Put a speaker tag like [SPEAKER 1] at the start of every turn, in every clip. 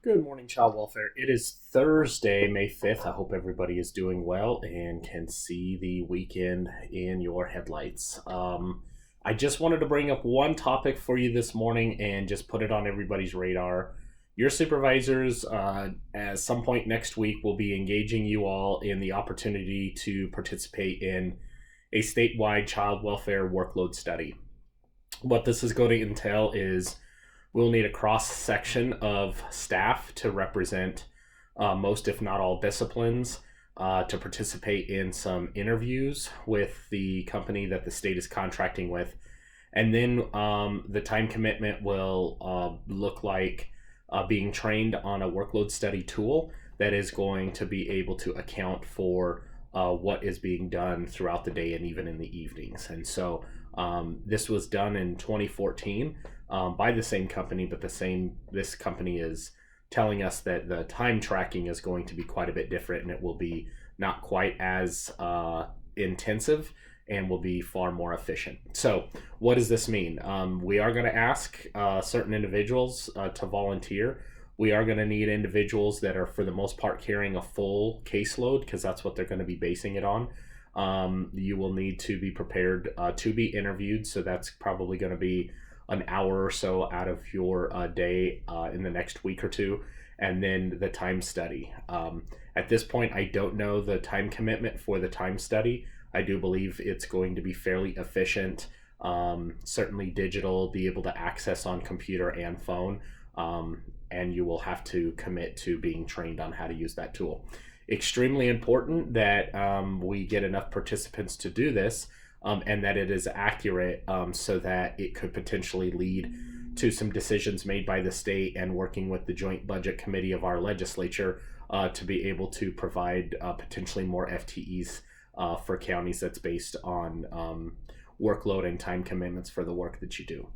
[SPEAKER 1] Good morning, child welfare. It is Thursday, May 5th. I hope everybody is doing well and can see the weekend in your headlights. I just wanted to bring up one topic for you this morning and just put it on everybody's radar. Your supervisors, at some point next week, will be engaging you all in the opportunity to participate in a statewide child welfare workload study. What this is going to entail is we'll need a cross section of staff to represent most, if not all, disciplines to participate in some interviews with the company that the state is contracting with. And then the time commitment will look like being trained on a workload study tool that is going to be able to account for what is being done throughout the day and even in the evenings. And so this was done in 2014 by the same company, but this company is telling us that the time tracking is going to be quite a bit different, and it will be not quite as intensive and will be far more efficient. So what does this mean? We are going to ask certain individuals to volunteer. We are going to need individuals that are, for the most part, carrying a full caseload, because that's what they're going to be basing it on. You will need to be prepared to be interviewed, so that's probably going to be an hour or so out of your day in the next week or two, and then the time study. At this point, I don't know the time commitment for the time study. I do believe it's going to be fairly efficient, certainly digital, be able to access on computer and phone, and you will have to commit to being trained on how to use that tool. Extremely important that we get enough participants to do this, and that it is accurate, so that it could potentially lead to some decisions made by the state and working with the joint budget committee of our legislature to be able to provide potentially more FTEs for counties that's based on workload and time commitments for the work that you do.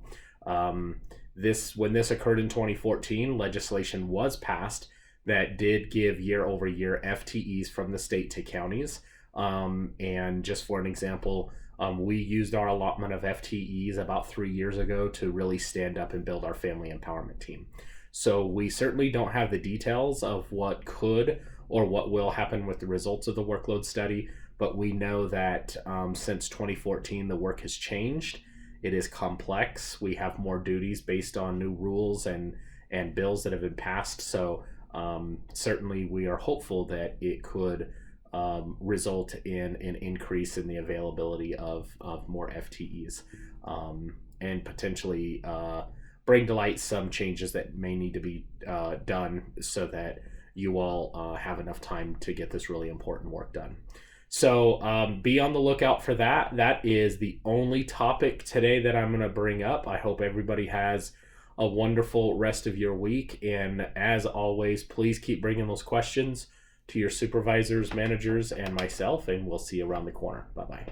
[SPEAKER 1] When this occurred in 2014, legislation was passed that did give year over year FTEs from the state to counties. And just for an example, we used our allotment of FTEs about 3 years ago to really stand up and build our family empowerment team. So we certainly don't have the details of what could or what will happen with the results of the workload study, but we know that since 2014, the work has changed. It is complex. We have more duties based on new rules and bills that have been passed. So certainly we are hopeful that it could result in an increase in the availability of more FTEs, and potentially bring to light some changes that may need to be done so that you all have enough time to get this really important work done. So be on the lookout for that. That is the only topic today that I'm going to bring up. I hope everybody has a wonderful rest of your week. And as always, please keep bringing those questions to your supervisors, managers, and myself, and we'll see you around the corner. Bye-bye.